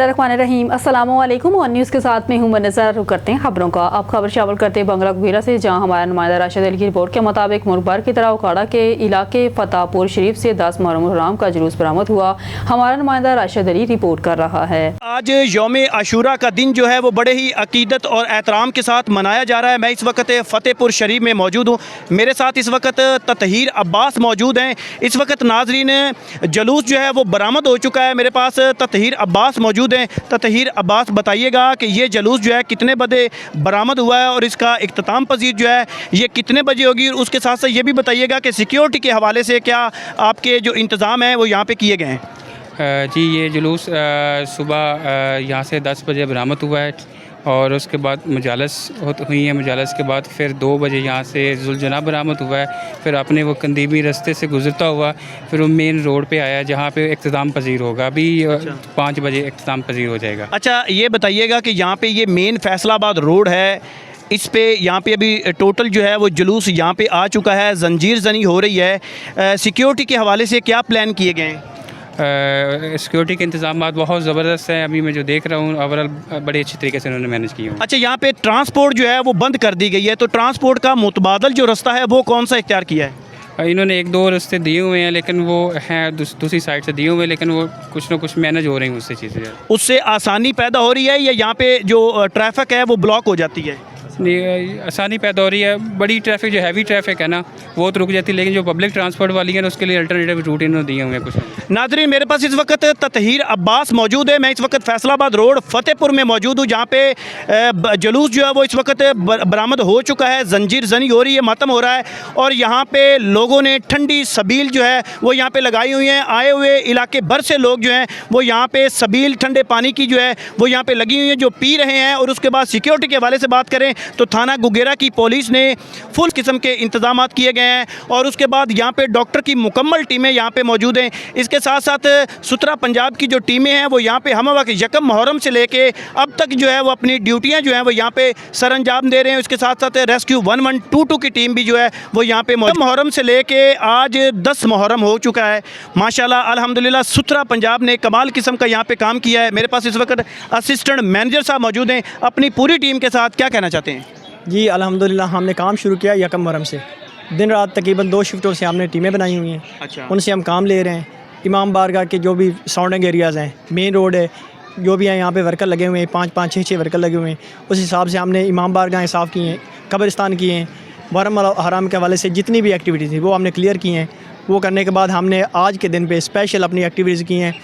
बिस्मिल्लाहिर्रहमानिर्रहीम। अस्सलामु अलैकुम। और न्यूज़ के साथ में हूँ नज़र। रुक करते हैं खबरों का। अब खबर शामिल करते हैं बंगला गुगेरा से, जहाँ हमारा नुमाइंदा राशिद अली की रिपोर्ट के मुताबिक मुल्क भर की तरह उकाड़ा के इलाके फतेहपुर शरीफ से 10 मुहर्रम हराम का जुलूस बरामद हुआ। हमारा नुमाइंदा राशिद अली रिपोर्ट कर रहा है। आज यौम आशूरा का दिन जो है वो बड़े ही अकीदत और एहतराम के साथ मनाया जा रहा है। मैं इस वक्त फतेहपुर शरीफ में मौजूद हूँ। मेरे साथ इस वक्त ततहीर अब्बास मौजूद हैं। इस वक्त नाजरीन जुलूस जो है वो बरामद हो चुका है। मेरे पास ततहीर अब्बास मौजूद हैं। ततहीर अब्बास, बताइएगा कि ये जुलूस जो है कितने बजे बरामद हुआ है और इसका इख्तिताम पजीर जो है ये कितने बजे होगी, और उसके साथ साथ ये भी बताइएगा कि सिक्योरिटी के हवाले से क्या आपके जो इंतज़ाम हैं वो यहाँ पे किए गए हैं। जी, ये जुलूस सुबह यहाँ से 10 बजे बरामद हुआ है और उसके बाद मजालस हुई है। मजालस के बाद फिर 2 बजे यहाँ से जुलजना बरामद हुआ है। फिर अपने वो कंदीमी रास्ते से गुजरता हुआ फिर वो मेन रोड पे आया जहाँ पे इख्तिताम पजीर होगा। अभी 5 बजे इख्तिताम पजीर हो जाएगा। अच्छा, ये बताइएगा कि यहाँ पे ये मेन फैसलाबाद रोड है, इस पे यहाँ पे अभी टोटल जो है वो जुलूस यहाँ पे आ चुका है, जंजीर जनी हो रही है। सिक्योरिटी के हवाले से क्या प्लान किए गए हैं? सिक्योरिटी के इंतजाम बहुत ज़बरदस्त है। अभी मैं जो देख रहा हूँ ओवरऑल बड़े अच्छी तरीके से उन्होंने मैनेज किया। अच्छा, यहाँ पे ट्रांसपोर्ट जो है वो बंद कर दी गई है, तो ट्रांसपोर्ट का मुतबादल जो रास्ता है वो कौन सा इख्तियार किया है? इन्होंने 1-2 रास्ते दिए हुए हैं, लेकिन वो हैं दूसरी साइड से दिए हुए हैं, लेकिन वो कुछ ना कुछ मैनेज हो रही हैं उससे चीज़ें। उससे आसानी पैदा हो रही है या यहाँ पे जो ट्रैफिक है वो ब्लॉक हो जाती है? आसानी पैदा हो रही है। बड़ी ट्रैफिक जो हैवी ट्रैफिक है ना वो तो रुक जाती है, लेकिन जो पब्लिक ट्रांसपोर्ट वाली है उसके लिए अल्टरनेटिव रूट इन्होंने दिए हुए हैं कुछ। नाज़रीन, मेरे पास इस वक्त ततहीर अब्बास मौजूद है। मैं इस वक्त फैसलाबाद रोड फतेहपुर में मौजूद हूँ, जहाँ पे जुलूस जो है वो इस वक्त बरामद हो चुका है, जंजीर जनी हो रही है, मातम हो रहा है, और यहाँ पे लोगों ने ठंडी सबील जो है वो यहाँ पे लगाई हुई हैं। आए हुए इलाके भर से लोग जो हैं वो यहाँ पे सबील ठंडे पानी की जो है वो यहाँ पे लगी हुई है, जो पी रहे हैं। और उसके बाद सिक्योरिटी के हवाले से बात करें तो थाना गुगेरा की पुलिस ने फुल किस्म के इंतजाम किए गए हैं, और उसके बाद यहाँ पे डॉक्टर की मुकम्मल टीमें यहाँ पे मौजूद हैं। इसके साथ साथ सुतरा पंजाब की जो टीमें हैं वो यहाँ पे हम वक्त यकम मुहर्रम से लेके अब तक जो है वो अपनी ड्यूटियाँ जो हैं वो यहाँ पे सर अंजाम दे रहे हैं। उसके साथ साथ रेस्क्यू 1122 की टीम भी जो है वो यहाँ पे मुहर्रम से लेके आज 10 मुहर्रम हो चुका है। माशाल्लाह अल्हम्दुलिल्लाह सुतरा पंजाब ने कमाल किस्म का यहाँ पे काम किया है। मेरे पास इस वक्त असिस्टेंट मैनेजर साहब मौजूद हैं। अपनी पूरी टीम के साथ क्या कहना चाहते हैं? जी अल्हम्दुलिल्लाह, हमने काम शुरू किया यकम मुहर्रम से। दिन रात तकरीबन 2 शिफ्टों से हमने टीमें बनाई हुई हैं। अच्छा, उनसे हम काम ले रहे हैं। इमाम बारगाह के जो भी सराउंडिंग एरियाज़ हैं, मेन रोड है, जो भी हैं यहाँ पे वर्कर लगे हुए हैं, 5-5, 6-6 वर्कर लगे हुए हैं। उस हिसाब से हमने इमाम बारगाहें साफ़ की हैं, कब्रिस्तान किए हैं। मुहर्रम हराम के हवाले से जितनी भी एक्टिविटीज़ थी वो हमने क्लियर की हैं। वो करने के बाद हमने आज के दिन पे स्पेशल अपनी एक्टिविटीज़ की हैं,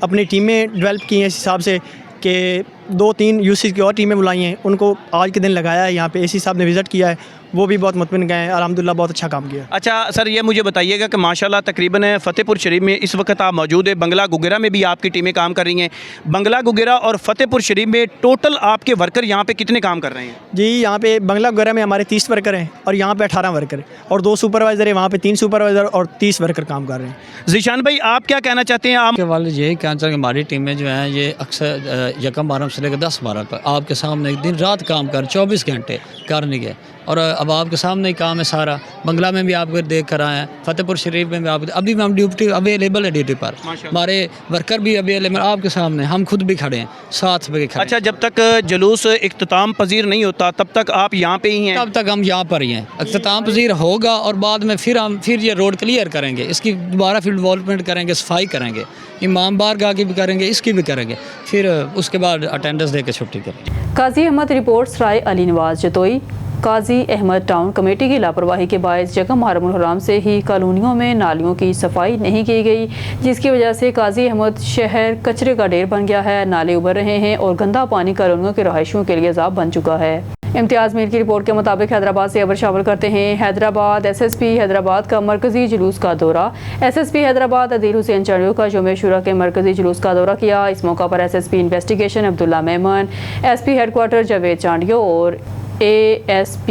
अपनी टीमें डेवलप की हैं इस हिसाब से कि 2-3 यूसी की और टीमें बुलाई हैं। उनको आज के दिन लगाया है। यहाँ पे एसी साहब ने विज़िट किया है, वो भी बहुत मुतमिन गए हैं। अल्हम्दुलिल्लाह बहुत अच्छा काम किया। अच्छा सर, ये मुझे बताइएगा कि माशाल्लाह तकरीबन फतेहपुर शरीफ में इस वक्त आप मौजूद है, बंगला गुगेरा में भी आपकी टीमें काम कर रही हैं। बंगला गुगेरा और फतेहपुर शरीफ में टोटल आपके वर्कर यहाँ पे कितने काम कर रहे हैं? जी, यहाँ पे बंगला गुगेरा में हमारे 30 वर्कर हैं और यहाँ पे 18 वर्कर हैं, और 2 सुपरवाइज़र हैं। वहाँ पे 3 सुपरवाइज़र और 30 वर्कर काम कर रहे हैं। ज़ीशान भाई, आप क्या कहना चाहते हैं? आप के वाले यही कहना चाहते हैं, हमारी टीमें जो हैं ये अक्सर यकम मुहर्रम से लेकर 10 मुहर्रम तक आपके सामने दिन रात काम कर 24 घंटे करने के, और अब आपके सामने ही काम है सारा। बंगला में भी आपको देख कर आए हैं, फतेहपुर शरीफ में भी आप अभी भी हम ड्यूटी अवेलेबल है ड्यूटी पर, हमारे वर्कर भी अवेलेबल आपके सामने, हम खुद भी खड़े हैं, साथ में खड़े। अच्छा, जब तक जुलूस इख्तिताम पजीर नहीं होता तब तक आप यहाँ पे ही हैं? तब तक हम यहाँ पर ही हैं। इख्तिताम पजीर होगा और बाद में फिर ये रोड क्लियर करेंगे, इसकी दोबारा फिर डेवलपमेंट करेंगे, सफाई करेंगे, इमाम बारगाह की भी करेंगे, इसकी भी करेंगे, फिर उसके बाद अटेंडेंस दे के छुट्टी करेंगे। काजी अहमद रिपोर्ट्स राय अली नवाज जतोई। काजी अहमद टाउन कमेटी की लापरवाही के बायस यकम मुहर्रम हराम से ही कॉलोनियों में नालियों की सफाई नहीं की गई, जिसकी वजह से काजी अहमद शहर कचरे का ढेर बन गया है। नाले उभर रहे हैं और गंदा पानी कॉलोनियों के रहायशियों के लिए अज़ाब बन चुका है। इम्तियाज़ मीर की रिपोर्ट के मुताबिक हैदराबाद से खबर शामिल करते हैं। हैदराबाद SSP हैदराबाद का मरकज़ी जुलूस का दौरा। SSP हैदराबाद अदील हुसैन चांडियो का यौम आशूरा के मरकज़ी जुलूस का दौरा किया। इस मौका पर SSP investigation Abdullah Memon, SP headquarter Javed Chandio और ASP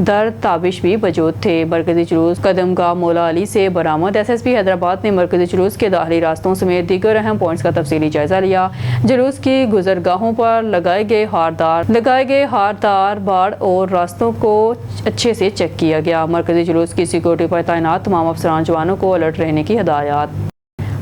दर ताबिश भी मौजूद थे। मरकज़ी जुलूस कदमगाह मौला अली से बरामद। SSP हैदराबाद ने मरकज़ी जुलूस के दाखिली रास्तों समेत दीगर अहम पॉइंट्स का तफसीली जायजा लिया। जुलूस की गुजरगाहों पर लगाए गए हारदार बाड़ और रास्तों को अच्छे से चेक किया गया। मरकज़ी जुलूस की सिक्योरिटी पर तैनात तमाम अफसरान जवानों को अलर्ट रहने की हिदायत।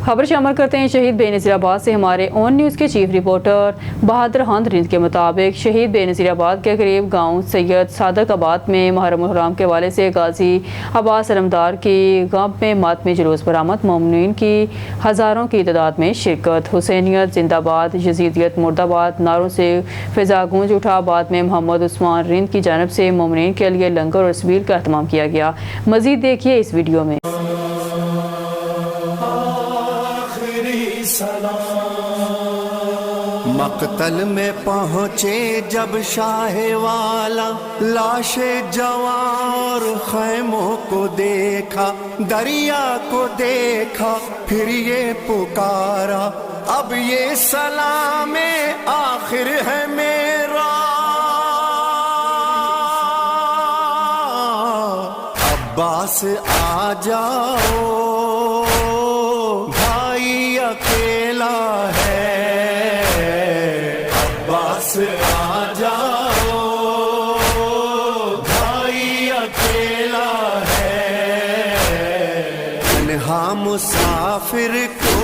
खबर शामिल करते हैं शहीद बेनज़ीराबाद से। हमारे ऑन न्यूज़ के चीफ रिपोर्टर बहादुर हंद रिंद के मुताबिक शहीद बेनज़ीराबाद के करीब गांव सैयद सादक आबाद में मुहर्रम हराम के हवाले से गाजी अब्बास अलमदार की गम में मातमी जुलूस बरामद। मोमिनीन की हज़ारों की तादाद में शिरकत। हुसैनियत जिंदाबाद, यजीदियत मुर्दाबाद नारों से फिजा गूंज उठा। बाद में मोहम्मद उस्मान रिंद की जानब से मोमिनीन के लिए लंगर और सबील का अहतमाम किया गया। मज़ीद देखिए इस वीडियो में। मक्तल में पहुँचे जब शाह वाला, लाशे जवार खैमों को देखा, दरिया को देखा, फिर ये पुकारा, अब ये सलामे आखिर है मेरा। अब्बास आ जाओ, भाई अकेला है। अब्बास आ जाओ, भाई अकेला है। तन्हा मुसाफिर को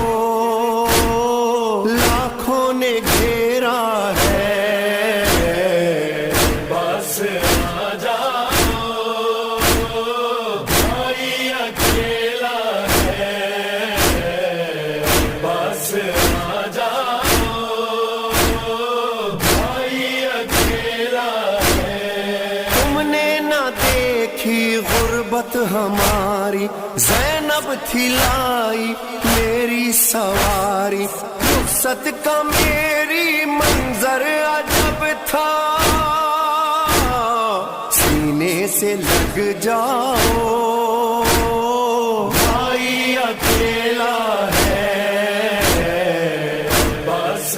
लाखों ने घेरा है। अब्बास आ जाओ, भाई अकेला है। अब्बास आ जाओ, गुर्बत हमारी, ज़ैनब थी लाई मेरी सवारी। रुखसत का मेरी मंजर अजब था, सीने से लग जाओ, भाई अकेला है। बस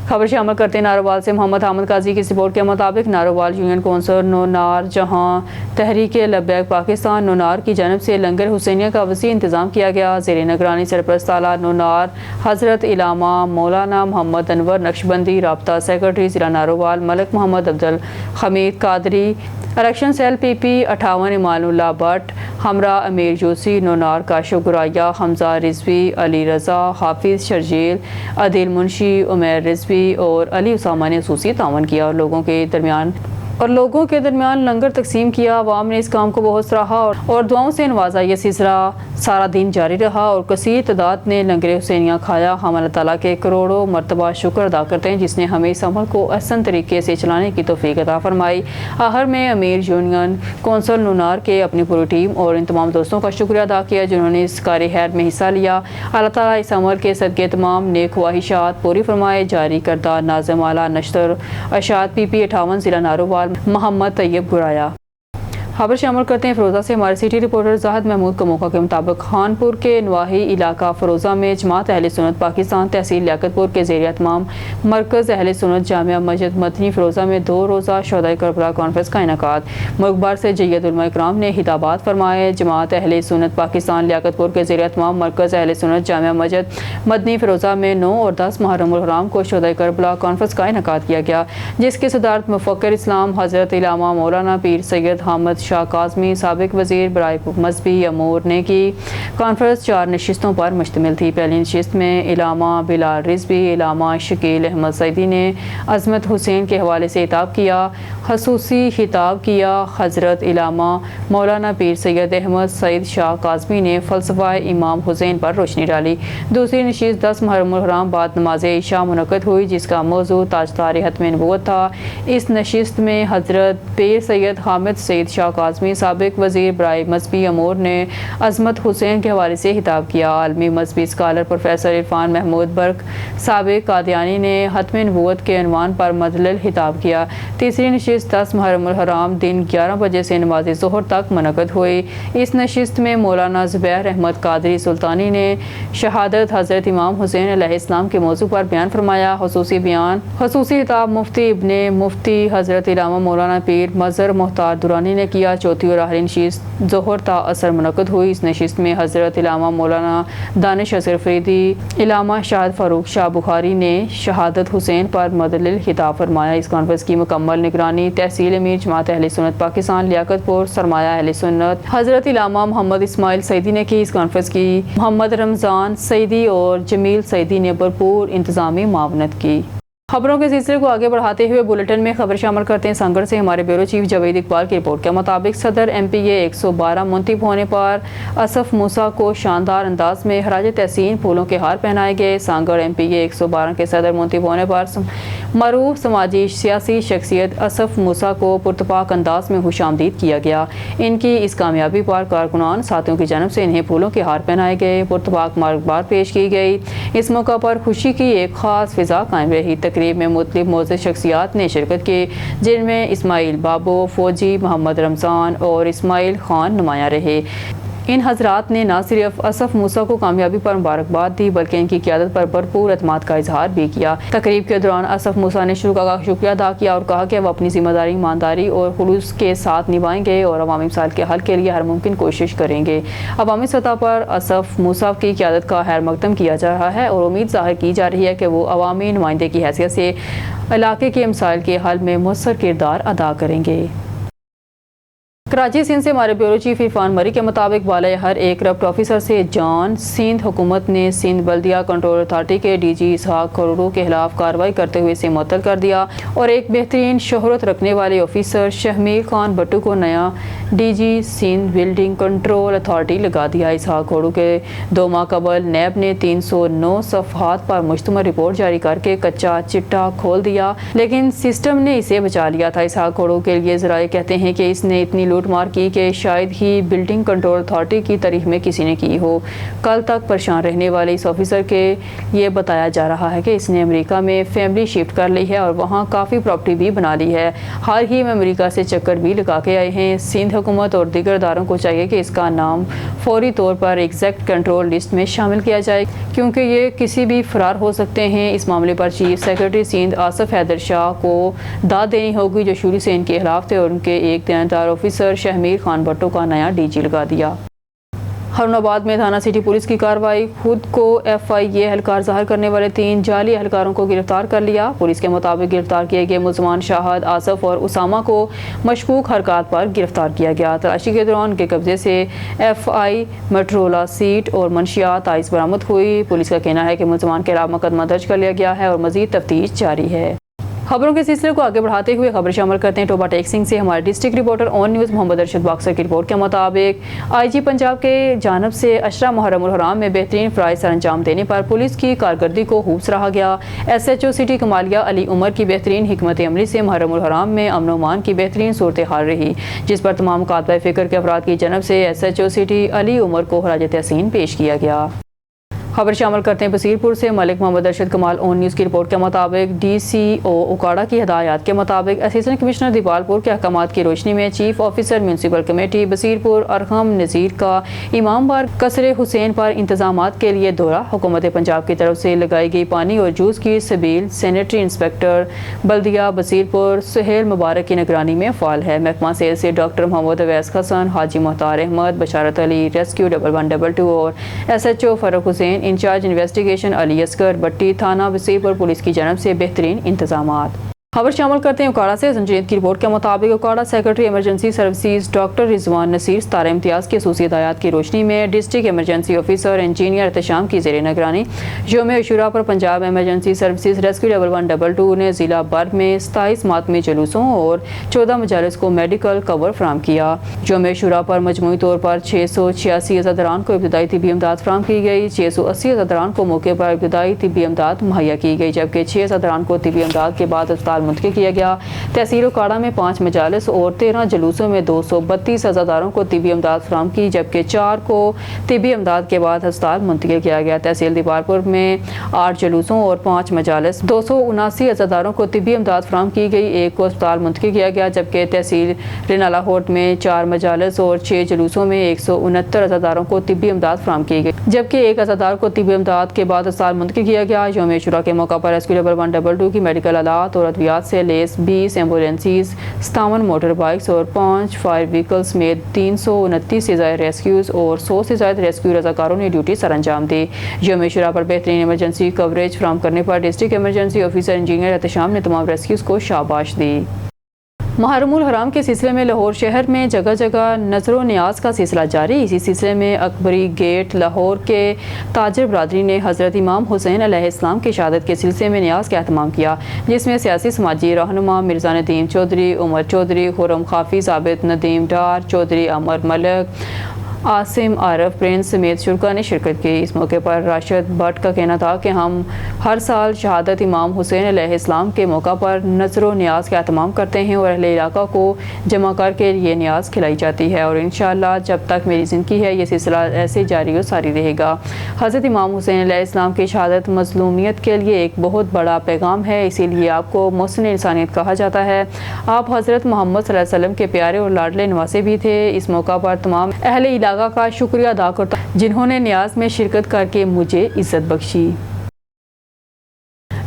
खबर शामिल करते हैं नारोवाल से। मोहम्मद हामिद काजी की रिपोर्ट के मुताबिक नारोवाल यूनियन कौंसिल नोनार, जहां तहरीक लब्बैक पाकिस्तान नोनार की जानब से लंगर हुसैनिया का वसी इंतज़ाम किया गया। ज़ेर निगरानी सरपरस्त आला नोनार हज़रत इलामा मौलाना मोहम्मद अनवर नक्शबंदी, राब्ता सेक्रेटरी ज़िला Narowal Malik Mohammad Abdul Hameed Qadri, election cell PP 58 Imanullah Bhatt, हमरा अमीर जोशी, नोनार काशिफ गुराया, हमजा रिजवी, अली रज़ा, हाफिज़ शर्जील, अदिल मुंशी, उमैर रिजवी और अली उसामा ने खसूसी तावन किया और लोगों के दरमियान लंगर तकसीम किया। अवाम ने इस काम को बहुत सराहा और दुआओं से नवाजा। यह सिलसिला सारा दिन जारी रहा और कसीर तादाद ने लंगर हुसैनिया खाया। हम अल्लाह ताला के करोड़ों मरतबा शुक्र अदा करते हैं जिसने हमें इस अमल को अहसन तरीके से चलाने की तौफीक अता फरमाई। आखिर में अमीर यूनियन कौंसिल नूनार के अपनी पूरी टीम और इन तमाम दोस्तों का शुक्रिया अदा किया जिन्होंने इस कार्य खैर में हिस्सा लिया। अल्लाह ताला इस अमल के सदके तमाम नेक ख्वाहिशात पूरी फरमाए। जारी करदा नाज़िम आला नश्तर अशात PP 58 ज़िला नारोवाल मोहम्मद तैयब गुराया। खबर शामिल करते हैं फ़िरोज़ा से। हमारे सिटी रिपोर्टर ज़ाहिद महमूद का मौका के मुताबिक खानपुर के नवाही इलाका फ़िरोज़ा में जमात अहले सुन्नत पाकिस्तान तहसील लियाकतपुर के ज़ेर एहतमाम मरकज़ अहले सुन्नत जामिया मस्जिद मदनी फ़िरोज़ा में 2 रोज़ा शोहदाए करबला कॉन्फ्रेंस का इनेकाद। मुल्क भर से जय्यद उलमा इकराम ने हिताबात फरमाए। जमात अहले सुन्नत पाकिस्तान लियाकतपुर के ज़ेर एहतमाम मरकज़ अहले सुन्नत जामिया मस्जिद मदनी फ़िरोज़ा में 9 और 10 मुहर्रम उल हराम को शोहदाए करबला कॉन्फ्रेंस का इनेकाद किया गया जिसकी सदारत मुफ़क्किर इस्लाम हज़रत इलामा मौलाना पीर सैयद हामिद शाह काज़मी साबिक वज़ीर बराए मज़हबी अमूर ने की। कॉन्फ्रेंस 4 नशिस्तों पर मुश्तमिल थी। पहली नशिस्त में इलामा बिलाल रिजवी, इलामा शकील अहमद सईदी ने अज़मत हुसैन के हवाले से खिताब किया। खसूसी खिताब किया हज़रत इलामा मौलाना पीर सैयद अहमद सईद शाह काज़मी ने फ़लसफ़ा इमाम हुसैन पर रोशनी डाली। दूसरी नशिस्त 10 मुहर्रम उल हराम बाद नमाज इशा मुनक़्क़द हुई जिसका मौजू ताजदार ख़त्म नबूवत था। इस नशिस्त में हज़रत पीर सैयद हामिद सईद शाह काज़मी साबिक वज़ीर बराए मज़हबी अमूर ने अज़मत हुसैन के हवाले से खिताब किया। आलमी मज़हबी स्कॉलर प्रोफेसर इरफान महमूद बर्क साबिक कादियानी ने ख़त्म नबूवत के अनवान पर मदलल खिताब किया। तीसरी नशिस्त 10 मुहर्रम उल हराम दिन 11 बजे से नमाज ज़ोहर तक मुनक़्क़द हुई। इस नशिस्त में मौलाना ज़ुबैर अहमद कादरी सुल्तानी ने शहादत हज़रत इमाम हुसैन अलैहिस्सलाम के मौजू पर बयान फरमाया। खसूसी खिताब मुफ्ती इब्ने मुफ्ती हज़रत इलामा मौलाना पीर मज़हर मुख्तार दुरानी ने किया। کیا। چوتھی اور آخری نشست ظہر تا اثر منعقد ہوئی۔ اس نشست میں حضرت علامہ مولانا دانش اصغر فریدی، علامہ شاہد فاروق شاہ بخاری نے شہادت حسین پر مدلل خطاب فرمایا۔ اس کانفرنس کی مکمل نگرانی تحصیل امیر جماعت اہل سنت پاکستان لیاقت پور سرمایہ اہل سنت حضرت علامہ محمد اسماعیل سعیدی نے کی۔ اس کانفرنس کی محمد رمضان سعیدی اور جمیل سعیدی نے بھرپور انتظامی معاونت کی۔ خبروں کے سلسلے کو آگے بڑھاتے ہوئے بلیٹن میں خبر شامل کرتے ہیں سنگڑ سے ہمارے بیورو چیف جاوید اقبال کی رپورٹ کے مطابق صدر ایم پی اے 112 منتخب ہونے پر اسف موسیٰ کو شاندار انداز میں خراج تحسین پھولوں کے ہار پہنائے گئے۔ سانگڑ ایم پی اے 112 کے صدر منتخب ہونے پر معروف سماجی سیاسی شخصیت اسف موسیٰ کو پرتپاک انداز میں خوش آمدید کیا گیا۔ ان کی اس کامیابی پر کارکنان ساتھیوں کی جانب سے انہیں پھولوں کے ہار پہنائے گئے، پرتپاک مبارکباد پیش کی گئی۔ اس موقع پر خوشی کی ایک خاص فضا قائم رہی۔ تقریب میں مختلف معزز شخصیات نے شرکت کی، جن میں اسماعیل بابو فوجی، محمد رمضان اور اسماعیل خان نمایاں رہے۔ ان حضرات نے نہ صرف اسف موسیٰ کو کامیابی پر مبارکباد دی بلکہ ان کی قیادت پر بھرپور اعتماد کا اظہار بھی کیا۔ تقریب کے دوران اسف موسیٰ نے شرکاء کا شکریہ ادا کیا اور کہا کہ وہ اپنی ذمہ داری ایمانداری اور خلوص کے ساتھ نبھائیں گے اور عوامی مسائل کے حل کے لیے ہر ممکن کوشش کریں گے۔ عوامی سطح پر اسف موسیٰ کی قیادت کا خیر مقدم کیا جا رہا ہے اور امید ظاہر کی جا رہی ہے کہ وہ عوامی نمائندے کی حیثیت سے علاقے کے مسائل کے حل میں مؤثر کردار ادا کریں گے۔ کراچی سندھ سے ہمارے بیورو چیف عرفان مری کے مطابق بالائے ہر ایک کرپٹ آفیسر سے جان سندھ حکومت نے سندھ بلدیہ کنٹرول اتھارٹی کے ڈی جی اسحاق کروڑو کے خلاف کارروائی کرتے ہوئے اسے معطل کر دیا اور ایک بہترین شہرت رکھنے والے آفیسر شہمیر خان بٹو کو نیا D G Sindh building control authority لگا دیا۔ اسحاق کروڑو کے 2 ماہ قبل نیب نے 309 صفحات پر مشتمل رپورٹ جاری کر کے کچا چٹا کھول دیا، لیکن سسٹم نے اسے بچا لیا تھا۔ اسحاق کروڑو کے لیے ذرائع کہتے ہیں کہ اس نے اتنی لوٹ مار کی کہ شاید ہی بلڈنگ کنٹرول اتھارٹی کی تاریخ میں کسی نے کی ہو۔ کل تک پریشان رہنے والے اس آفیسر کے یہ بتایا جا رہا ہے کہ اس نے امریکہ میں فیملی شفٹ کر لی ہے اور وہاں کافی پراپرٹی بھی بنا لی ہے۔ حال ہی میں امریکہ سے چکر بھی لگا کے آئے ہیں۔ سندھ حکومت اور دیگر اداروں کو چاہیے کہ اس کا نام فوری طور پر ایگزیکٹ کنٹرول لسٹ میں شامل کیا جائے کیونکہ یہ کسی بھی فرار ہو سکتے ہیں۔ اس معاملے پر چیف سیکرٹری سندھ آصف حیدر شاہ کو داد دینی ہوگی جو شروع سے ان کے خلاف تھے اور ان کے ایک دیانتدار آفیسر شہمیر خان بٹو کا نیا ڈی جی لگا دیا۔ ہارون آباد میں تھانہ سٹی پولیس کی کارروائی، خود کو ایف آئی اے اہلکار ظاہر کرنے والے 3 جعلی اہلکاروں کو گرفتار کر لیا۔ پولیس کے مطابق گرفتار کیے گئے ملزمان شاہد، آصف اور اسامہ کو مشکوک حرکات پر گرفتار کیا گیا۔ تلاشی کے دوران ان کے قبضے سے ایف آئی میٹرولا سیٹ اور منشیات آئس برآمد ہوئی۔ پولیس کا کہنا ہے کہ ملزمان کے خلاف مقدمہ درج کر لیا گیا ہے اور مزید تفتیش جاری ہے۔ خبروں کے سلسلے کو آگے بڑھاتے ہوئے خبر شامل کرتے ہیں ٹوبا ٹیک سنگھ سے ہمارے ڈسٹرکٹ رپورٹر آن نیوز محمد ارشد باکسر کی رپورٹ کے مطابق آئی جی پنجاب کے جانب سے عشرہ محرم الحرام میں بہترین فرائض سر انجام دینے پر پولیس کی کارکردگی کو خوب سراہا گیا۔ S H O city Kamalia Ali Umar کی بہترین حکمت عملی سے محرم الحرام میں امن و امان کی بہترین صورتحال رہی، جس پر تمام کاتبہ فکر کے افراد کی جانب سے ایس ایچ او سٹی علی عمر کو خراج تحسین پیش کیا گیا۔ خبر شامل کرتے ہیں بصیر پور سے ملک محمد ارشد کمال آن نیوز کی رپورٹ کے مطابق ڈی سی او اکاڑا کی ہدایات کے مطابق اسسٹنٹ کمشنر دیپال پور کے احکامات کی روشنی میں چیف آفیسر میونسپل کمیٹی بصیر پور ارحم نذیر کا امام بار قصر حسین پر انتظامات کے لیے دورہ۔ حکومت پنجاب کی طرف سے لگائی گئی پانی اور جوس کی سبیل سینیٹری انسپیکٹر بلدیہ بصیر پور سہیل مبارک کی نگرانی میں فعال ہے۔ محکمہ صحت سے ڈاکٹر محمد اویس حسن، حاجی مختار احمد، بشارت علی، ریسکیو 1122 اور ایس ایچ او فرق حسین، انچارج انویسٹیگیشن علی اصغر بٹی، تھانہ بصیر پور پولیس کی جانب سے بہترین انتظامات۔ خبر شامل کرتے ہیں اکاڑا سے زنجیت کی رپورٹ کے مطابق Okara secretary emergency services doctor Rizwan Naseer Sitara Imtiaz کی خصوصی ہدایات کی روشنی میں district emergency officer engineer Ehtisham کی زیر نگرانی یوم عاشوراء پر پنجاب ایمرجنسی سروسز ریسکیو 1122 نے ضلع بھر میں 27 ماتمی جلوسوں اور 14 مجالس کو میڈیکل کور فراہم کیا۔ یوم عاشوراء پر مجموعی طور پر 686 عزاداران کو ابتدائی طبی امداد فراہم کی گئی، 680 عزاداران کو موقع پر ابتدائی طبی امداد مہیا کی گئی جبکہ 6 عزاداران کو طبی امداد کے بعد اسپتال منتقل کیا گیا۔ تحصیل اکاڑا میں 5 مجالس اور 13 جلوسوں میں 232 عزاداروں کو طبی امداد فراہم کی جبکہ 4 کو طبی امداد کے بعد ہسپتال منتقل کیا گیا۔ تحصیل دیپال پور میں 8 جلوسوں اور 5 مجالس 279 عزاداروں کو طبی امداد فراہم کی گئی، 1 کو اسپتال منتقل کیا گیا جبکہ تحصیل رینالہ ہوٹ میں 4 مجالس اور 6 جلوسوں میں 169 عزاداروں کو طبی امداد فراہم کی گئی جبکہ 1 عزادار کو طبی امداد کے بعد اسپتال منتقل کیا گیا۔ یوم عاشوراء کے موقع پر ریسکیو 1122 کی میڈیکل آلات اور ادویات خصوصیات سے لیس 20 ایمبولینسز، 57 موٹر بائکس اور 5 فائر وہیکل سمیت 329 سے زائد ریسکیوز اور 100 سے زائد ریسکیو رضاکاروں نے ڈیوٹی سر انجام دی۔ یوم عاشوراء پر بہترین ایمرجنسی کوریج فراہم کرنے پر district emergency officer engineer Ehtisham نے تمام ریسکیوز کو شاباش دی۔ محرم الحرام کے سلسلے میں لاہور شہر میں جگہ جگہ نظر و نیاز کا سلسلہ جاری۔ اسی سلسلے میں اکبری گیٹ لاہور کے تاجر برادری نے حضرت امام حسین علیہ السلام کی شہادت کے سلسلے میں نیاز کا اہتمام کیا، جس میں سیاسی سماجی رہنما مرزا ندیم چودھری، عمر چودھری، خرم حافظ عابد، ندیم ڈار چودھری، عمر ملک، عاصم عارف پرنس سمیت شرکا نے شرکت کی۔ اس موقع پر راشد بٹ کا کہنا تھا کہ ہم ہر سال شہادت امام حسین علیہ السلام کے موقع پر نظر و نیاز کا اہتمام کرتے ہیں اور اہل علاقہ کو جمع کر کے یہ نیاز کھلائی جاتی ہے، اور انشاءاللہ جب تک میری زندگی ہے یہ سلسلہ ایسے جاری و ساری رہے گا۔ حضرت امام حسین علیہ السلام کی شہادت مظلومیت کے لیے ایک بہت بڑا پیغام ہے، اسی لیے آپ کو محسن انسانیت کہا جاتا ہے۔ آپ حضرت محمد صلی اللہ علیہ وسلم کے پیارے اور لاڈلے نواسے بھی تھے۔ اس موقع پر تمام اہل علاقہ کا شکریہ ادا کرتا ہوں جنہوں نے نیاز میں شرکت کر کے مجھے عزت بخشی۔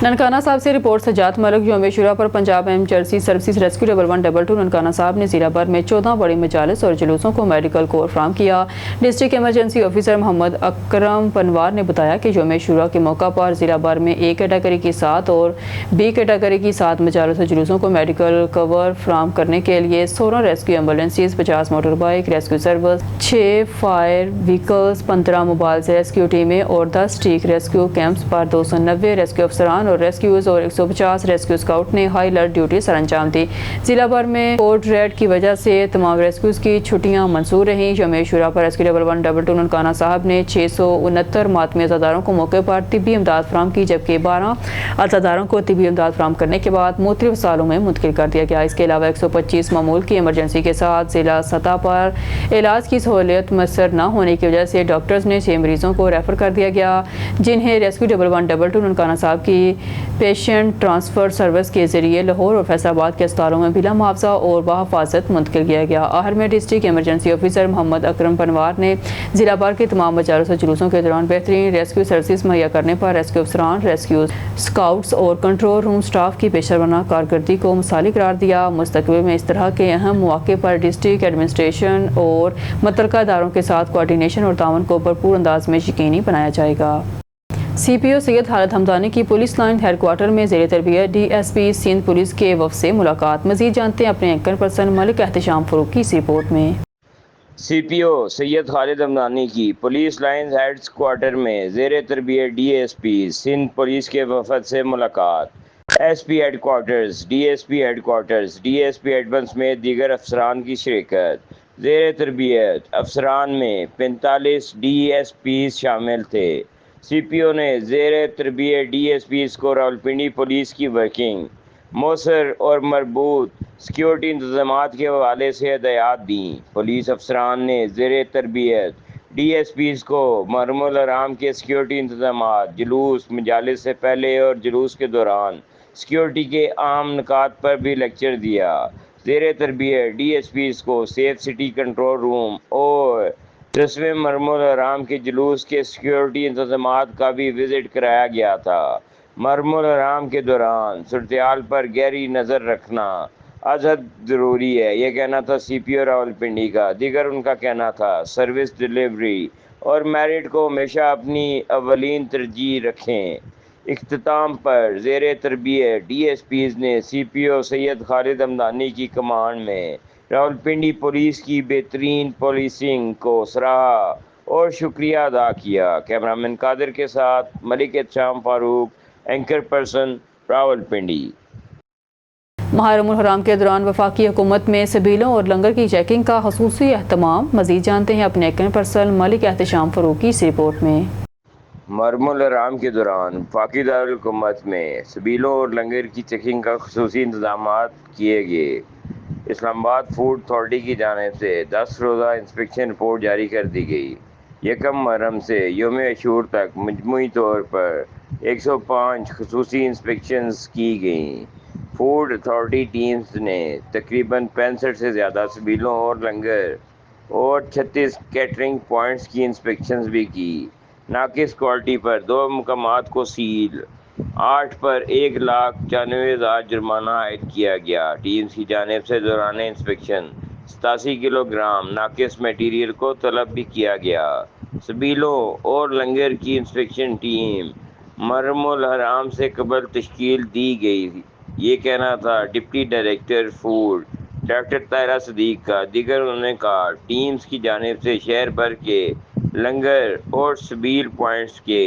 ننکانہ صاحب سے رپورٹ سجاد ملک۔ یوم عاشوراء پر Punjab emergency services rescue 1112 Nankana Sahib نے ضلع بھر میں 14 بڑی مجالس اور جلوسوں کو میڈیکل کور فراہم کیا۔ ڈسٹرکٹ ایمرجنسی آفیسر محمد اکرم پنوار نے بتایا کہ یوم عاشوراء کے موقع پر ضلع بھر میں A کیٹیگری کی 7 اور B کیٹیگری کی 7 مجالس اور جلوسوں کو میڈیکل کور فراہم کرنے کے لیے 16 rescue ambulances, 50 motor bike rescue service, 6 fire vehicles, 15 mobile rescue ٹیمیں اور 10 ٹیک ریسکیو کیمپس پر 290 ریسکیو افسران اور ریسکیوز اور 150 ریسکیو اسکاؤٹ نے ہائی الرٹ ڈیوٹی سر انجام دی۔ ضلع بھر میں کوڈ ریڈ کی وجہ سے تمام ریسکیوز کی چھٹیاں منظور رہیں۔ یوم عاشوراء پر ریسکیو 1112 ننکانہ صاحب نے 669 ماتمی عزاداروں کو موقع پر طبی امداد فراہم کی، جبکہ 12 عزاداروں کو طبی امداد فراہم کرنے کے بعد مختلف اسپتالوں میں منتقل کر دیا گیا۔ اس کے علاوہ 125 معمول کی ایمرجنسی کے ساتھ ضلع سطح پر علاج کی سہولت میسر نہ ہونے کی وجہ سے ڈاکٹرز نے 6 مریضوں کو ریفر کر دیا گیا، جنہیں ریسکیو 1112 ننکانہ صاحب کی پیشنٹ ٹرانسفر سروس کے ذریعے لاہور اور فیصل آباد کے اسپتالوں میں بلا معاوضہ اور بحفاظت منتقل کیا گیا۔ آخر میں ڈسٹرکٹ ایمرجنسی آفیسر محمد اکرم پنوار نے ضلع بھر کے تمام مجالس اور جلوسوں کے دوران بہترین ریسکیو سروسز مہیا کرنے پر ریسکیو افسران، ریسکیو اسکاؤٹس اور کنٹرول روم سٹاف کی پیشورانہ کارکردگی کو مثالی قرار دیا۔ مستقبل میں اس طرح کے اہم مواقع پر ڈسٹرکٹ ایڈمنسٹریشن اور متعلقہ اداروں کے ساتھ کوارڈینیشن اور تعاون کو بھرپور انداز میں یقینی بنایا جائے گا۔ سی پی او سید خالد حمدانی کی پولیس لائن ہیڈ کوارٹر میں زیر تربیت D S P Sindh police کے وفد سے ملاقات۔ مزید جانتے ہیں اپنے اینکر پرسن ملک احتشام فروغ کی اس رپورٹ میں۔ سی پی او سید خالد حمدانی کی پولیس لائنز ہیڈ کوارٹر میں زیر تربیت D S P Sindh police کے وفد سے ملاقات۔ S P headquarters, D S P headquarters, D S P admin سمیت دیگر افسران کی شرکت۔ زیر تربیت افسران میں 45 ڈی ایس پیز شامل تھے۔ سی پی او نے زیر تربیت ڈی ایس پیز کو راولپنڈی پولیس کی ورکنگ، مؤثر اور مربوط سیکیورٹی انتظامات کے حوالے سے ہدایات دیں۔ پولیس افسران نے زیر تربیت ڈی ایس پیز کو محرم الحرام کے سیکیورٹی انتظامات، جلوس، مجالس سے پہلے اور جلوس کے دوران سیکیورٹی کے عام نکات پر بھی لیکچر دیا۔ زیر تربیت ڈی ایس پیز کو سیف سٹی کنٹرول روم اور 10ویں محرم الحرام کے جلوس کے سیکیورٹی انتظامات کا بھی وزٹ کرایا گیا تھا۔ محرم الحرام کے دوران صورتحال پر گہری نظر رکھنا از حد ضروری ہے، یہ کہنا تھا سی پی او راولپنڈی کا۔ دیگر ان کا کہنا تھا سروس ڈیلیوری اور میرٹ کو ہمیشہ اپنی اولین ترجیح رکھیں۔ اختتام پر زیر تربیت ڈی ایس پیز نے سی پی او سید خالد حمدانی کی کمانڈ میں راولپنڈی پولیس کی بہترین پولیسنگ کو سراہا اور شکریہ ادا کیا۔ کیمرامین قادر کے ساتھ ملک احتشام فاروق، اینکر پرسن، راولپنڈی۔ محرم الحرام کے دوران وفاقی حکومت میں سبیلوں اور لنگر کی چیکنگ کا خصوصی اہتمام۔ مزید جانتے ہیں اپنے اینکر پرسن ملک احتشام فروغ کی اس رپورٹ میں۔ محرم الحرام کے دوران وفاقی دارالحکومت میں سبیلوں اور لنگر کی چیکنگ کا خصوصی انتظامات کیے گئے۔ اسلام آباد فوڈ اتھارٹی کی جانب سے 10 روزہ انسپیکشن رپورٹ جاری کر دی گئی۔ یکم محرم سے یوم عاشور تک مجموعی طور پر 105 خصوصی انسپیکشنز کی گئیں۔ فوڈ اتھارٹی ٹیمز نے تقریباً 65 سے زیادہ سبیلوں اور لنگر اور 36 کیٹرنگ پوائنٹس کی انسپیکشنز بھی کی۔ ناقص کوالٹی پر 2 مقامات کو سیل 8 پر 1,94,000 جرمانہ عائد کیا گیا۔ ٹیمز کی جانب سے دوران انسپیکشن 87 کلو گرام ناقص میٹیریل کو طلب بھی کیا گیا۔ سبیلوں اور لنگر کی انسپیکشن ٹیم محرم الحرام سے قبل تشکیل دی گئی، یہ کہنا تھا deputy director food doctor Tahira Siddique کا۔ دیگر انہوں نے کہا ٹیمز کی جانب سے شہر بھر کے لنگر اور سبیل پوائنٹس کے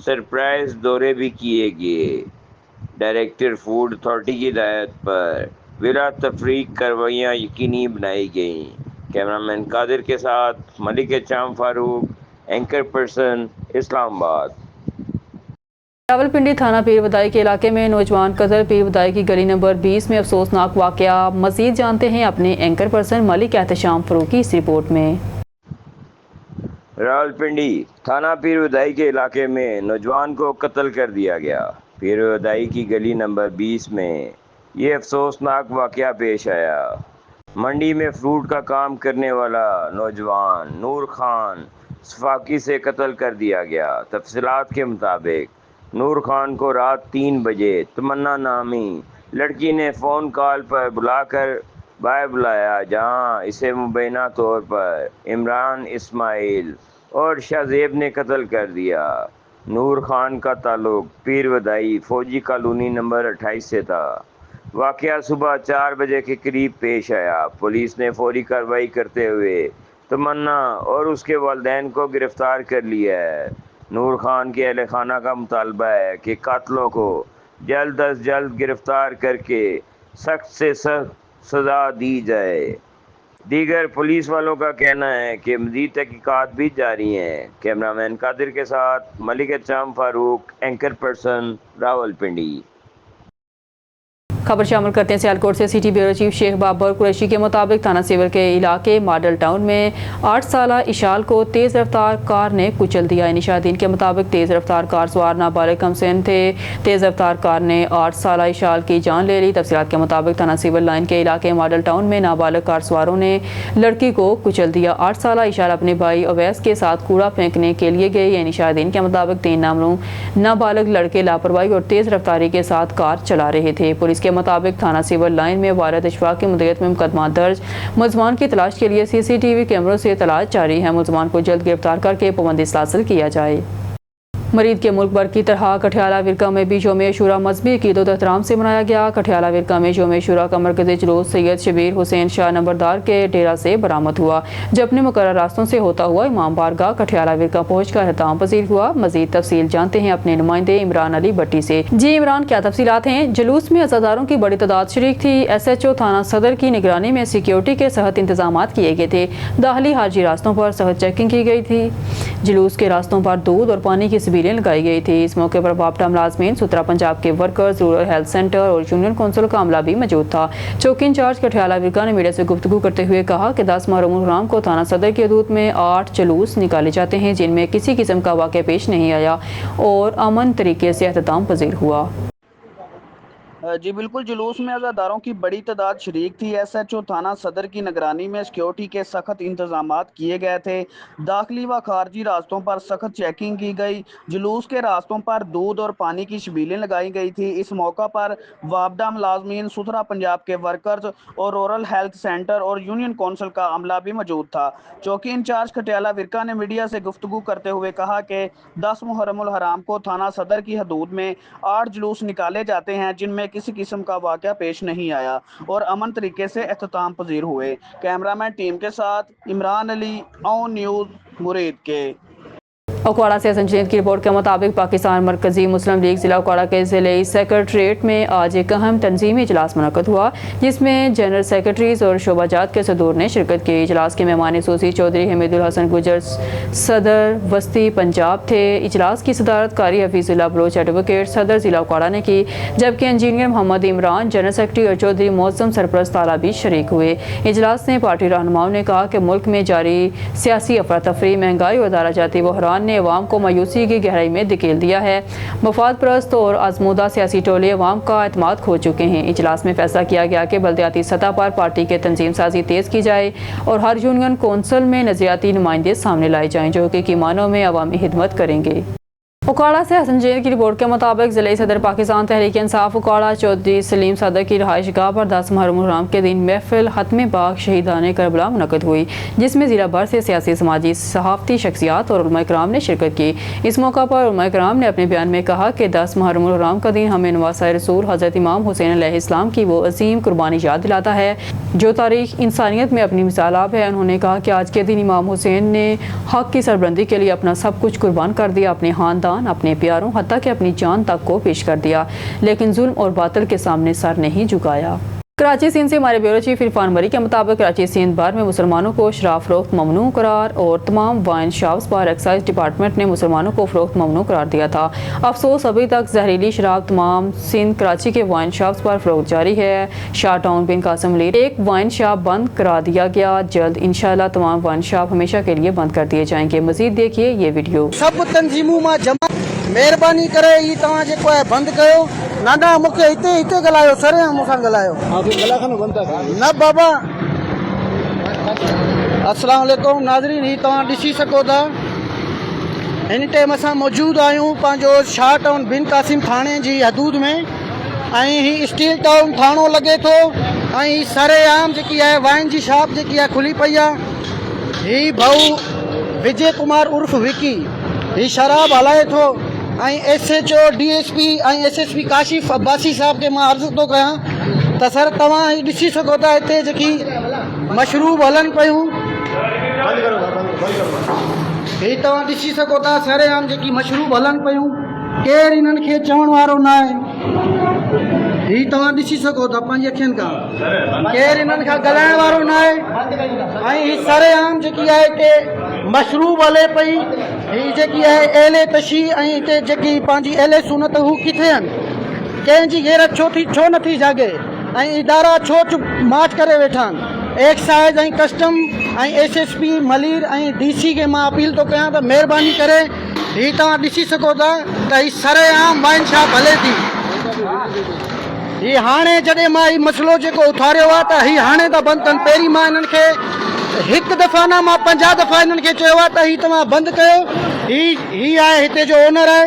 سرپرائز دورے بھی کیے گئے۔ ڈائریکٹر فوڈ اتھارٹی کی ہدایت پر بلا تفریق کارروائیاں یقینی بنائی گئیں۔ کیمرامین قادر کے ساتھ ملک احتشام فاروق، اینکر پرسن، اسلام آباد۔ راولپنڈی تھانہ پیر ودائی کے علاقے میں نوجوان قتل، پیر ودائی کی گلی نمبر 20 میں افسوسناک واقعہ۔ مزید جانتے ہیں اپنے اینکر پرسن ملک احتشام فاروق کی اس رپورٹ میں۔ راولپنڈی تھانہ پیر ودائی کے علاقے میں نوجوان کو قتل کر دیا گیا۔ پیر ودائی کی گلی نمبر 20 میں یہ افسوسناک واقعہ پیش آیا۔ منڈی میں فروٹ کا کام کرنے والا نوجوان نور خان صفاقی سے قتل کر دیا گیا۔ تفصیلات کے مطابق نور خان کو رات 3 بجے تمنا نامی لڑکی نے فون کال پر بلا کر باہر بلایا، جہاں اسے مبینہ طور پر عمران اسماعیل اور شاہزیب نے قتل کر دیا۔ نور خان کا تعلق پیر ودائی فوجی کالونی نمبر 28 سے تھا۔ واقعہ صبح 4 بجے کے قریب پیش آیا۔ پولیس نے فوری کارروائی کرتے ہوئے تمنا اور اس کے والدین کو گرفتار کر لیا ہے۔ نور خان کے اہل خانہ کا مطالبہ ہے کہ قاتلوں کو جلد از جلد گرفتار کر کے سخت سے سخت سزا دی جائے۔ دیگر پولیس والوں کا کہنا ہے کہ مزید تحقیقات بھی جاری ہیں۔ کیمرامین قادر کے ساتھ ملک احتشام فاروق، اینکر پرسن، راولپنڈی۔ خبر شامل کرتے ہیں سیالکوٹ سے۔ سٹی بیورو چیف شیخ بابر قریشی کے مطابق تھانہ سیول کے علاقے ماڈل ٹاؤن میں 8 سالہ اشال کو تیز رفتار کار نے کچل دیا۔ نشاندین کے مطابق تیز رفتار کار سوار نابالغ کم سن تھے۔ تیز رفتار کار نے 8 سالہ اشال کی جان لے لی۔ تفصیلات کے مطابق تھانہ سیول لائن کے علاقے ماڈل ٹاؤن میں نابالغ کار سواروں نے لڑکی کو کچل دیا۔ 8 سالہ اشال اپنے بھائی اویس کے ساتھ کوڑا پھینکنے کے لیے گئی۔ نشاندین کے مطابق 3 نابالغ لڑکے لاپرواہی اور تیز رفتاری کے ساتھ کار چلا رہے تھے۔ پولیس کے مطابق تھانہ سیول لائن میں وارد اشفاق کی مدیریت میں مقدمہ درج۔ ملزمان کی تلاش کے لیے CCTV کیمروں سے تلاش جاری ہے۔ ملزمان کو جلد گرفتار کر کے پابندی حاصل کیا جائے۔ مرید کے ملک بھر کی طرح کٹھیالہ ورکہ میں بھی یوم عاشوراء مذہبی عقیدت و احترام سے منایا گیا۔ کٹھیالہ ورکہ میں یوم عاشوراء کا مرکزی جلوس سید شبیر حسین شاہ نمبردار کے ڈیرہ سے برآمد ہوا، جو اپنے مقررہ راستوں سے ہوتا ہوا امام بارگاہ کٹھیالہ ورکہ پہنچ کر احترام پذیر ہوا۔ مزید تفصیل جانتے ہیں اپنے نمائندے عمران علی بٹی سے۔ جی عمران، کیا تفصیلات ہیں؟ جلوس میں عزاداروں کی بڑی تعداد شریک تھی۔ SHO تھانہ صدر کی نگرانی میں سیکیورٹی کے سخت انتظامات کیے گئے تھے۔ داخلی خارجی راستوں پر سخت چیکنگ کی گئی تھی۔ جلوس کے راستوں پر دودھ اور پانی کی سبیلیں لگائی گئی تھی۔ اس موقع پر باپٹا ملازمین، سترا پنجاب کے ورکرز، رورل ہیلتھ سینٹر اور یونین کونسل کا عملہ بھی موجود تھا۔ چوکی انچارج کٹھیالہ ورکہ نے میڈیا سے گفتگو کرتے ہوئے کہا کہ 10 محرم الحرام کو تھانہ صدر کی حدود میں 8 جلوس نکالے جاتے ہیں، جن میں کسی قسم کا واقعہ پیش نہیں آیا اور امن طریقے سے اختتام پذیر ہوا۔ جی بالکل، جلوس میں عزاداروں کی بڑی تعداد شریک تھی۔ SHO تھانہ صدر کی نگرانی میں سیکیورٹی کے سخت انتظامات کیے گئے تھے۔ داخلی و خارجی راستوں پر سخت چیکنگ کی گئی۔ جلوس کے راستوں پر دودھ اور پانی کی شبیلیں لگائی گئی تھی۔ اس موقع پر وابڈا ملازمین، سترا پنجاب کے ورکرز اور رورل ہیلتھ سینٹر اور یونین کونسل کا عملہ بھی موجود تھا۔ چوکی انچارج کٹھیالہ ورکہ نے میڈیا سے گفتگو کرتے ہوئے کہا کہ 10 محرم الحرام کو تھانہ صدر کی حدود میں 8 جلوس نکالے جاتے ہیں، جن میں کسی قسم کا واقعہ پیش نہیں آیا اور امن طریقے سے اختتام پذیر ہوئے۔ کیمرامین ٹیم کے ساتھ عمران علی، اون نیوز، مرید کے۔ اوکواڑہ سے حسن جنید کی رپورٹ کے مطابق پاکستان مرکزی مسلم لیگ ضلع اوکواڑہ کے ضلعی سیکریٹریٹ میں آج ایک اہم تنظیمی اجلاس منعقد ہوا، جس میں جنرل سیکریٹریز اور شعبہ جات کے صدور نے شرکت کی۔ اجلاس کے مہمان خصوصی چودھری حمید الحسن گجر صدر وسطی پنجاب تھے۔ اجلاس کی صدارت قاری حفیظ اللہ بلوچ ایڈوکیٹ صدر ضلع اوکواڑہ نے کی، جبکہ انجینئر محمد عمران جنرل سیکریٹری اور چودھری معظم سرپرست اعلیٰ بھی شریک ہوئے۔ اجلاس میں پارٹی رہنماؤں نے کہا کہ ملک میں جاری سیاسی افراتفری، مہنگائی اور ادارہ جاتی بحران نے عوام کو مایوسی کی گہرائی میں دھکیل دیا ہے۔ مفاد پرست اور آزمودہ سیاسی ٹولے عوام کا اعتماد کھو چکے ہیں۔ اجلاس میں فیصلہ کیا گیا کہ بلدیاتی سطح پر پارٹی کے تنظیم سازی تیز کی جائے اور ہر یونین کونسل میں نظریاتی نمائندے سامنے لائے جائیں جو حقیقی معنوں میں عوامی خدمت کریں گے۔ उकाड़ा से हसन जैन की रिपोर्ट के मुताबिक ज़िले सदर पाकिस्तान तहरीक इंसाफ उकाड़ा चौधरी सलीम सदर की रहाइश गाह पर 10 मुहर्रम हराम के दिन महफिल खत्म पाक शहीदान करबला मुनक़द हुई, जिसमें ज़िला भर से सियासी समाजी सहाफ़ती शख्सियात और उलमा इकराम ने शिरकत की। इस मौका पर उलमा इकराम ने अपने बयान में कहा कि 10 मुहर्रम हराम का दिन हमें नवासा रसूल हज़रत इमाम हुसैन अलैहिस्सलाम की वो अजीम कुर्बानी याद दिलाता है जो तारीख़ इंसानियत में अपनी मिसालाब है। उन्होंने कहा कि आज के दिन इमाम हुसैन ने हक़ की सरबलंदी के लिए अपना सब कुछ कुर्बान कर दिया, अपने ख़ानदान, अपने प्यारों, हत्ता कि अपनी जान तक को पेश कर दिया, लेकिन जुल्म और बातिल के सामने सर नहीं झुकाया। कराची सिंध से हमारे ब्यूरो चीफ इरफान मरी के मुताबिक कराची सिंध भर में मुसलमानों को शराब फरोख्त ममनू करार और तमाम वाइन शॉप्स पर एक्साइज डिपार्टमेंट ने मुसलमानों को फरोख्त ममनू करार दिया था। अफसोस अभी तक जहरीली शराब तमाम सिंध कराची के वाइन शॉप्स पर फरोख्त जारी है। शाह टाउन बिन कासिम लीड एक वाइन शॉप बंद करा दिया गया, जल्द इंशाअल्लाह तमाम वाइन शॉप हमेशा के लिए बंद कर दिए जाएंगे। मजीद देखिए ये वीडियो। सब तंजीमों में जमा मेहरबानी करे ये तव्हां जेको है बंद कयो। नाना मूंखे हिते गलायो, सरे मूंसां गलायो न बाबा। अस्सलाम वालेकुम नाज़रीन, ही तव्हां ॾिसी सघो था हिन टाइम असां मौजूद आहियूं पंहिंजो शाह टाउन बिन कासिम थाणे जी हदूद में, ऐं ही स्टील टाउन थाणो लॻे थो, ऐं ही सरेआम जेकी आहे वाइन जी शॉप जेकी आहे खुली पई आहे। ही भाऊ विजय कुमार उर्फ विकी ही शराब हलाए थो, ऐं SHO DSP ऐं SSP काशिफ अब्बासी साहब के मां अर्ज़ु थो कयां त सर तव्हां ही ॾिसी सघो था हिते जेकी मशरूब हलनि पियूं, ही तव्हां ॾिसी सघो था सरेआम जेकी मशरूब हलनि पियूं, केरु इन्हनि खे चवण वारो न आहे। ही तव्हां ॾिसी सघो था पंहिंजी अखियुनि खां, केरु इन्हनि खां ॻाल्हाइण वारो न आहे। ऐं ही सरेआम जेकी आहे हिते मशरूब हले पई, ही जेकी आहे एले तशी ऐं हिते जेकी पंहिंजी एले सुनत हू किथे आहिनि, कंहिंजी गैरत छो नथी जागे, ऐं इदारा छो चुप मार्च करे वेठा आहिनि। एक्साइज ऐं कस्टम ऐं SSP मलीर ऐं DC खे मां अपील थो कयां त महिरबानी करे ही तव्हां ॾिसी सघो था त ही सरेआम वाइन शॉप हले थी। ही हाणे जॾहिं मां ही मसइलो जेको उथारियो आहे त ही हाणे था बंदि कनि, पहिरीं मां हिननि खे हिकु दफ़ा न मां 50 दफ़ा हिननि खे चयो आहे त ही तव्हां बंदि कयो। ही आहे हिते जो ओनर आहे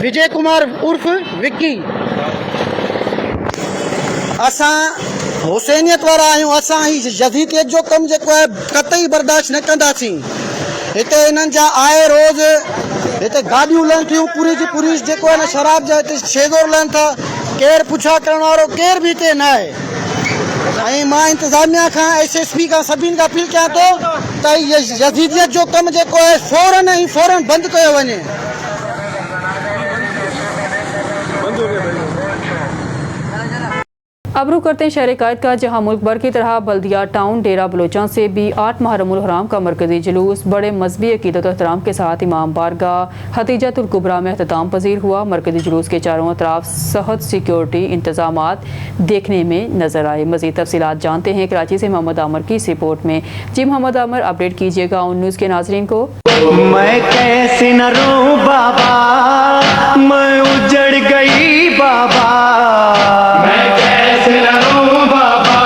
विजय कुमार उर्फ विक्की। असां हुसैनियत वारा आहियूं, असां ही जदीदियत जो कमु जेको आहे कतई बर्दाश्त न कंदासीं। हिते हिननि जा आए रोज़ हिते गाॾियूं लहनि थियूं, पूरी जी पूरी जेको आहे न शराब जा हिते छेदोर लहनि था, केरु पुछा करण वारो केरु बि हिते न आहे। ऐं मां इंतज़ामिया खां SSP खां सभिनि खां अपील कयां थो त इहा जदीदियत जो कमु जेको आहे फौरन बंदि कयो वञे। अब रुख करते हैं शहर कायद का, जहां मुल्क भर की तरह बल्दिया टाउन डेरा बलोचां से भी 8 मुहर्रम हराम का मरकजी जुलूस बड़े मजहबी अकीदत और एहतराम के साथ इमाम बारगाह हतीजतुल कुबरा में अख्ताम पजीर हुआ। मरकजी जुलूस के चारों तरफ सख्त सिक्योरिटी इंतजामात देखने में नजर आए। मजीद तफसीलात जानते हैं कराची से मोहम्मद आमर की इस रिपोर्ट में। जी मोहम्मद आमर, अपडेट कीजिएगा उन न्यूज़ के नाजरीन को। मैं कैसे न रो बाबा, मैं उजड़ गई बाबा, मैं कैसे न रो बाबा,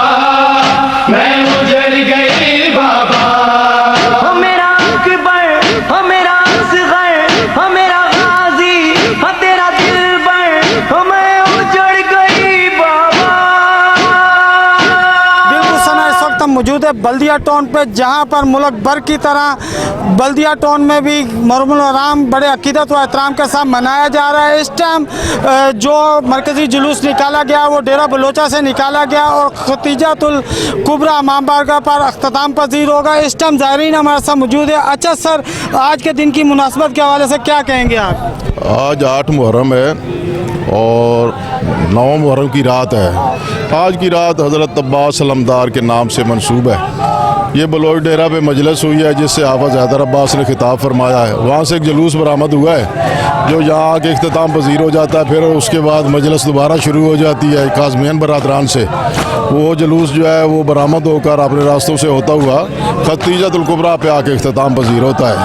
मैं उजड़ गई बाबा। हो मेरा अकबर, हो मेरा असगर, हो मेरा गाजी, हो तेरा दिलबर, हो मैं उजड़ गई बाबा। बिल्कुल सना, इस वक्त हम मौजूद है बल्दिया टाउन पे, जहाँ पर मुल्क भर की तरह बल्दिया टाउन में भी मुहर्रम हराम बड़े अकीदत व एहतराम के साथ मनाया जा रहा है। इस टाइम जो मरकज़ी जुलूस निकाला गया वो डेरा बलोचा से निकाला गया और खतीजतुल कुबरा इमाम बारगाह पर अख्ताम पजीर होगा। इस टाइम ज़ायरीन हमारे साथ मौजूद है। अच्छा सर, आज के दिन की मुनासबत के हवाले से क्या कहेंगे आप? आज 8 मुहर्रम है और 9 मुहर्रम की रात है। आज की रात हज़रत अब्बास अलमदार के नाम से मंसूब है। ये बलोच डेरा पे मजलिस हुई है जिससे हाफ़िज़ हैदर अब्बास ने खिताब फरमाया है। वहाँ से एक जुलूस बरामद हुआ है जो यहाँ आके इख्तिताम पजीर हो जाता है, फिर उसके बाद मजलिस दोबारा शुरू हो जाती है काज़मियन बरादरान से। वो जुलूस जो है वो बरामद होकर अपने रास्तों से होता हुआ खतीजतुल कुबरा पे आके इख्तिताम पजीर होता है।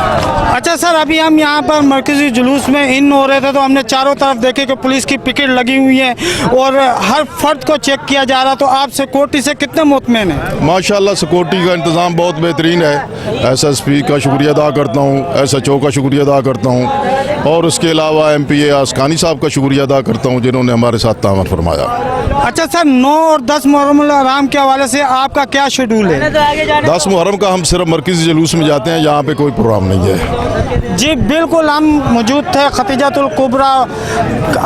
अच्छा सर, अभी हम यहाँ पर मरकज़ी जुलूस में इन हो रहे थे तो हमने चारों तरफ देखे कि पुलिस की पिकेट लगी हुई है और हर फर्द को चेक किया जा रहा, तो आप सिक्योरिटी से कितने मुतमईन हैं? माशाल्लाह सिक्योरिटी का इंतज़ाम बहुत बेहतरीन है। SSP का शुक्रिया अदा करता हूँ, SHO का शुक्रिया अदा करता हूँ और उसके इसके अलावा MPA आसकानी साहब का शुक्रिया अदा करता हूँ जिन्होंने हमारे साथ तामर फरमाया। अच्छा सर, 9 और 10 मुहर्रम हराम के हवाले से आपका क्या शेड्यूल है? 10 मुहर्रम का हम सिर्फ मरकज़ी जुलूस में जाते हैं, यहाँ पे कोई प्रोग्राम नहीं है। जी बिल्कुल, हम मौजूद थे खतीजतुल कुबरा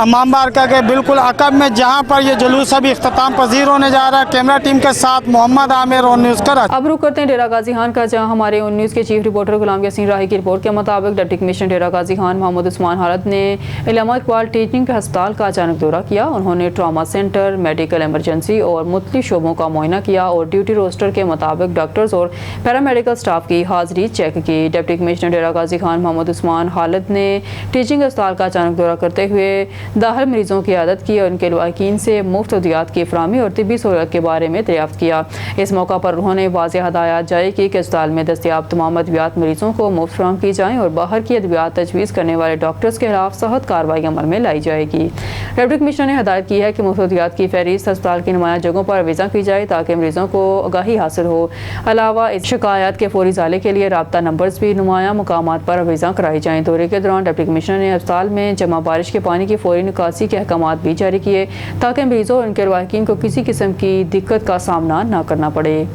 इमाम बारगाह के बिल्कुल अकब में, जहाँ पर ये जुलूस अभी इख्तिताम पजीर होने जा रहा है। कैमरा टीम के साथ मोहम्मद आमिर और न्यूज़ कर। अब रुक करते हैं डेरा गाजी खान का, जहां हमारे उन न्यूज़ के चीफ रिपोर्टर गुलाम यासीन राही की रिपोर्ट के मुताबिक डिप्टी कमिश्नर डेरा गाजी खान मोहम्मद उस्मान हालत ने इलामा इकबाल टीचिंग अस्पताल का अचानक दौरा किया। उन्होंने ट्रामा सेंटर, मेडिकल इमरजेंसी और मुख्तलिफ शोबों का मुआयना किया और ड्यूटी रोस्टर के मुताबिक डॉक्टर्स और पैरामेडिकल स्टाफ की हाजिरी चेक की। डिप्टी कमिश्नर डेरा गाजी खान मोहम्मद उस्मान हालत ने टीचिंग अस्पताल का अचानक दौरा करते हुए दाखिल मरीजों की आदत की और उनके लवाकिन से मुफ्त अद्वियात की फराहमी और तिब्बी सहूलत के बारे में दरियाफ्त किया। इस मौका पर उन्होंने वाज़ेह हदायत जारी की कि अस्पताल में दस्तयाब तमाम अद्वियात मरीजों को मुफ्त फराहम की जाएँ और बाहर की अद्वियात तजवीज़ करने वाले डॉक्टर्स के खिलाफ सख्त कार्रवाई अमल में लाई जाएगी। डिप्टी कमिश्नर ने हदायत की है कि मुफ्त अद्वियात की फहरिस्त अस्पताल की नुमाया जगहों पर वेज़ा की जाए ताकि मरीजों को आगाही हासिल हो। अलावा इस शिकायत के फौरी इज़ाले के लिए राब्ता नंबर्स भी नुमाया मुकामात पर वेज़ा कराई जाएँ। दौरे के दौरान डिप्टी कमिश्नर ने अस्पताल में जमा बारिश के पानी की फौरी निकासी के अहकामात भी जारी किए ताकि मरीजों और उनके लवाकिन को किसी किस्म की दिक्कत का सामना न करना पड़े।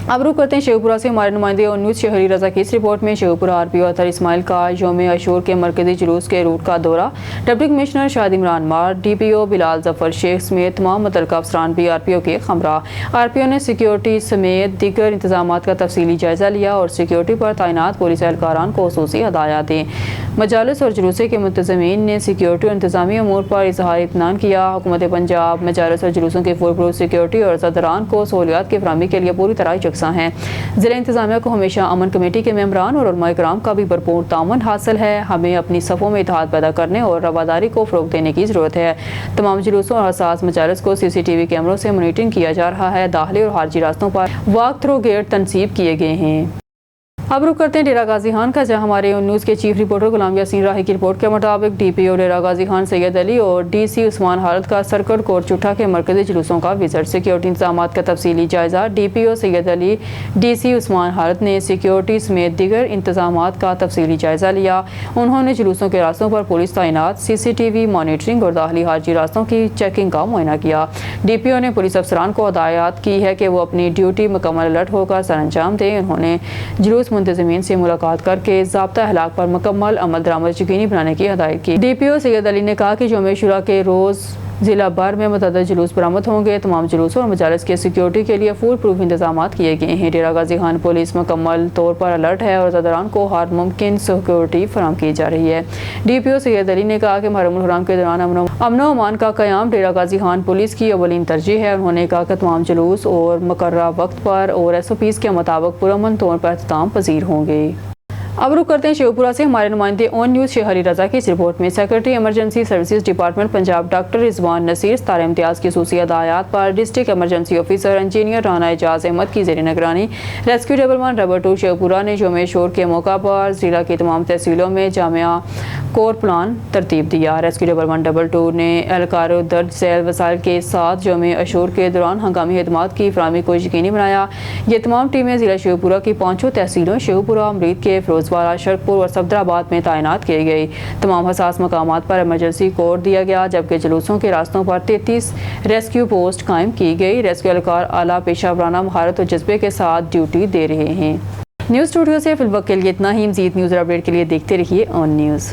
अब रुक करते हैं शेखपुरा से हमारे नुमाइंदे और न्यूज़ शहरी रजा की इस रिपोर्ट में। शेखपुरा RPO अतर इस्माइल का यौम अशूर के मरकजी जुलूस के रूट का दौरा। डिप्टी कमिश्नर शाद इमरान मार, DPO बिलाल जफर शेख समेत तमाम मुतल्लिका अफसरान भी RPO के हमरा। RPO ने सिक्योरिटी समेत दीगर इंतजाम का तफसीली जायजा लिया और सिक्योरिटी पर तैनात पुलिस एहलकारान को खुसूसी हदायत दी। मजालिस और जुलूसे के मुंतज़मीन ने सिक्योरिटी और इंतजामी अमूर पर इजहार इत्मीनान किया। हुकूमत पंजाब मजालिस और जुलूसों की फुल प्रूफ सिक्योरिटी और सदरान को सहूलियात की फराहमी के लिए पूरी तरह यकसा हैं। ज़िला इंतजामिया को हमेशा अमन कमेटी के मेंबरान और उलमा इकराम का भी भरपूर ताउन हासिल है। हमें अपनी सफ़ों में इत्तेहाद पैदा करने और रवादारी को फ़रोग़ देने की ज़रूरत है। तमाम जुलूसों और हसास मजालिस को CCTV कैमरों से मॉनिटरिंग किया जा रहा है। दाखिली और खारजी रास्तों पर वॉक थ्रू गेट तनसीब किए गए हैं। अब रुक करते हैं डेरा गाजी खान का, जहां हमारे न्यूज़ के चीफ रिपोर्टर गुलाम यासीन राही की रिपोर्ट के मुताबिक DPO डेरा गाजी खान सैयद अली और DC उस्मान हालत का सर्किट कोर्ट चुठा के मरकजी जुलूसों का विजिट। सिक्योरिटी इंतजाम का तफसीली जायजा। DPO सैयद अली, DC उस्मान हालत ने सिक्योरिटी समेत दीगर इंतजाम का तफसीली जायजा लिया। उन्होंने जुलूसों के रास्तों पर पुलिस तैनात, CCTV मॉनिटरिंग और दाखिली खारजी रास्तों की चेकिंग का मुआयना किया। DPO ने पुलिस अफसरान को हदायत की है कि वो अपनी ड्यूटी मुकम्मल अलर्ट होकर सर अंजाम दें। उन्होंने जुलूस मुंतज़मीन से मुलाकात करके ज़ाब्ता अखलाक पर मुकम्मल अमल दरामद यकीनी बनाने की हदायत की। DPO सैयद अली ने कहा कि यौम आशूरा के रोज़ ज़िला भर में मुतअद्दिद जुलूस बरामद होंगे। तमाम जुलूसों और मजालिस के सिक्योरिटी के लिए फुल प्रूफ इंतजाम किए गए हैं। डेरा गाजी खान पुलिस मुकम्मल तौर पर अलर्ट है और ज़दरान को हर मुमकिन सिक्योरिटी फराहम की जा रही है। DPO सैयद अली ने कहा कि मुहर्रमुल हराम के दौरान अमन व अमान का क़याम डेरा गाजी खान पुलिस की अवलीन तरजीह है। उन्होंने कहा कि तमाम जुलूस और मुकर्ररा वक्त पर और SOPs के मुताबिक पुरअमन तौर पर इख्तिताम पजीर होंगे। अब रुक करते हैं शेखपुरा से हमारे नुमाइंदे ऑन न्यूज़ शहरी रजा की इस रिपोर्ट में। Secretary emergency services department Punjab doctor Rizwan Naseer तारे इम्तियाज़ की खसूसी हदायत पर district emergency officer engineer Rana Ejaz Ahmed की ज़ेर निगरानी रेस्क्यू डबल 1 रबर 2 शेखपुरा ने यौम शोर के मौका पर ज़िला की तमाम तहसीलों में जामिया कोर प्लान तरतीब दिया। रेस्क्यू डबल 1 डबल 2 ने एहलकारों दर्ज झैल वसाइल के साथ यौम अशूर के दौरान हंगामी खदमात की फराहमी को यकीनी बनाया। ये तमाम टीमें ज़िला शेखपुरा की 5 तहसीलों शेखपुरा, अमरीद के फिरोजवाड़ा, शरकपुर और सफदराबाद में तैनात की गई। तमाम हसास मकामात पर इमरजेंसी कोड दिया गया, जबकि जुलूसों के रास्तों पर 33 रेस्क्यू पोस्ट कायम की गई। रेस्क्यू एहलकार आला पेशा वराना महारत और जज्बे के साथ ड्यूटी दे रहे हैं। न्यूज़ स्टूडियो से फिलवक्त के लिए इतना ही। मज़ीद न्यूज़ अपडेट के लिए देखते रहिए ऑन न्यूज़।